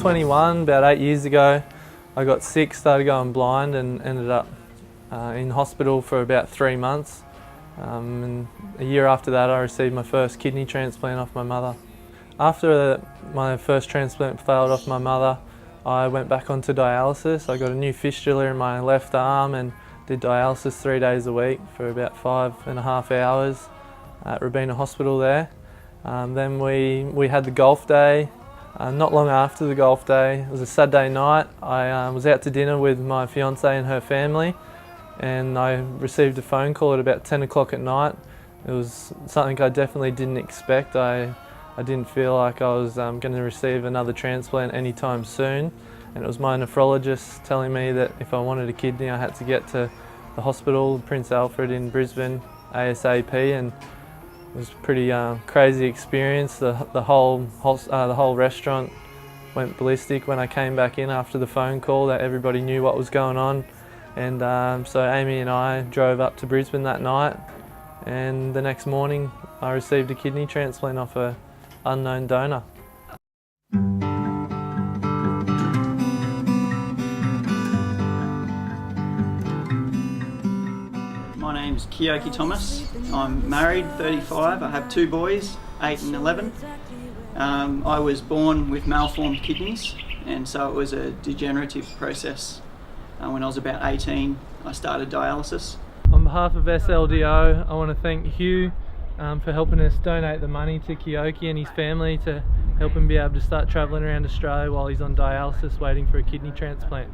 21, about 8 years ago, I got sick, started going blind and ended up in hospital for about 3 months. And a year after that I received my first kidney transplant off my mother. After my first transplant failed off my mother, I went back onto dialysis. I got a new fistula in my left arm and did dialysis 3 days a week for about 5.5 hours at Robina Hospital there. Then we had the golf day. Not long after the golf day, it was a Saturday night, I was out to dinner with my fiancée and her family, and I received a phone call at about 10 o'clock at night. It was something I definitely didn't expect. I didn't feel like I was going to receive another transplant anytime soon, and it was my nephrologist telling me that if I wanted a kidney I had to get to the hospital, Prince Alfred in Brisbane, ASAP, and it was a pretty crazy experience. The whole restaurant went ballistic when I came back in after the phone call, that everybody knew what was going on. And so Amy and I drove up to Brisbane that night, and the next morning I received a kidney transplant off an unknown donor. My name's Kiyoki Thomas. I'm married, 35. I have 2 boys, 8 and 11. I was born with malformed kidneys, and so it was a degenerative process. When I was about 18, I started dialysis. On behalf of SLDO, I want to thank Hugh for helping us donate the money to Kiyoki and his family to help him be able to start travelling around Australia while he's on dialysis waiting for a kidney transplant.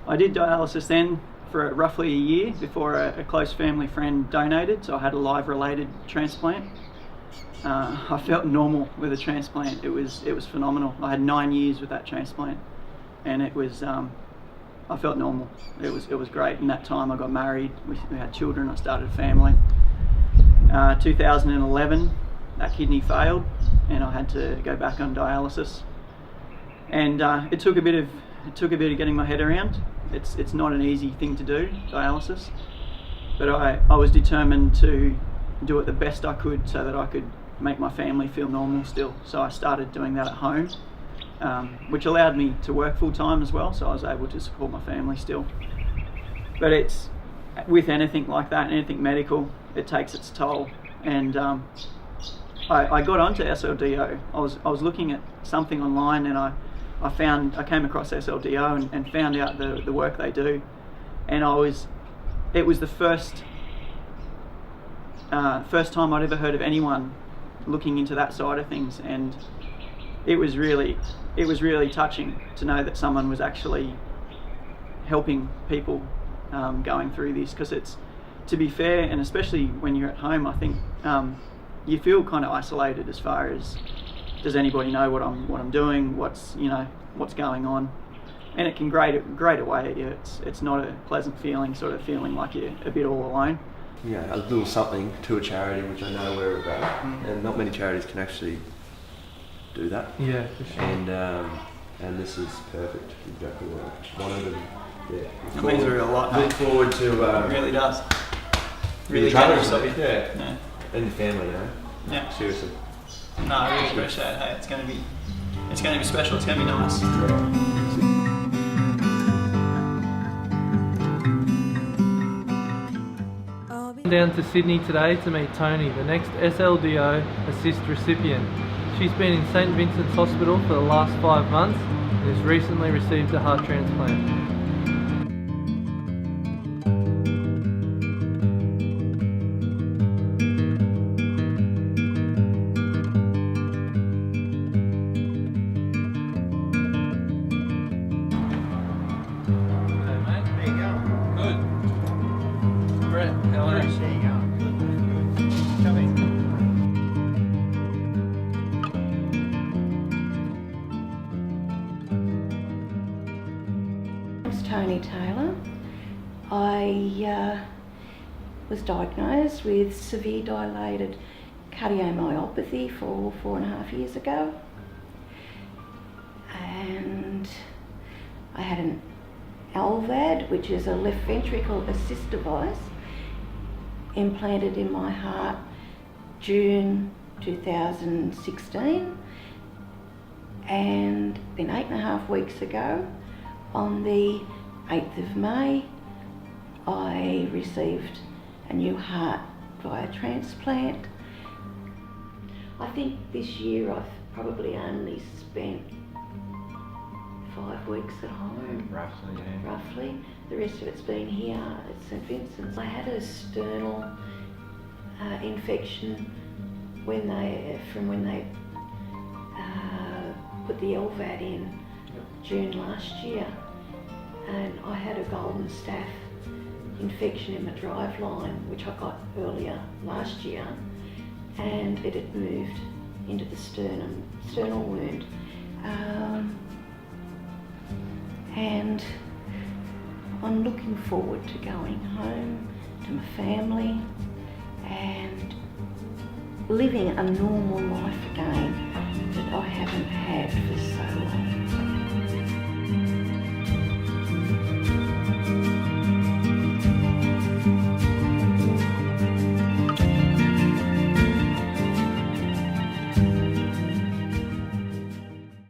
I did dialysis then for roughly a year before a close family friend donated, so I had a live related transplant. I felt normal with a transplant. It was phenomenal. I had 9 years with that transplant, and it was I felt normal. It was great. In that time I got married, we had children, I started a family. 2011 that kidney failed and I had to go back on dialysis, and it took a bit of getting my head around. It's not an easy thing to do, dialysis, but I was determined to do it the best I could so that I could make my family feel normal still. So I started doing that at home, which allowed me to work full time as well, so I was able to support my family still. But it's, with anything like that, anything medical, it takes its toll. And I got onto SLDO. I was looking at something online, and I came across SLDO and found out the work they do, and it was the first time I'd ever heard of anyone looking into that side of things, and it was really touching to know that someone was actually helping people going through this, because it's, to be fair, and especially when you're at home, I think you feel kind of isolated as far as, does anybody know what I'm doing, what's going on, and it can grate away at you. It's not a pleasant feeling, sort of feeling like you're a bit all alone. Yeah, a little something to a charity, which I know we're about, and not many charities can actually do that. Yeah, for sure. And this is perfect, exactly what I wanted. And yeah, It means a real lot. Look forward to. It really does. Really generous of you. Yeah. And your family, you know. Yeah. Seriously. No, I really appreciate it. Hey, it's going to be special. It's going to be nice. Down to Sydney today to meet Tony, the next SLDO Assist recipient. She's been in St Vincent's Hospital for the last 5 months and has recently received a heart transplant. Tony Taylor. I was diagnosed with severe dilated cardiomyopathy 4.5 years ago, and I had an LVAD, which is a left ventricle assist device, implanted in my heart June 2016, And then 8.5 weeks ago, on the 8th of May, I received a new heart via transplant. I think this year I've probably only spent 5 weeks at home. Roughly, yeah. Roughly. The rest of it's been here at St Vincent's. I had a sternal infection when they put the LVAD in June last year, and I had a golden staph infection in my driveline, which I got earlier last year, and it had moved into the sternal wound. And I'm looking forward to going home to my family and living a normal life again that I haven't had for so long.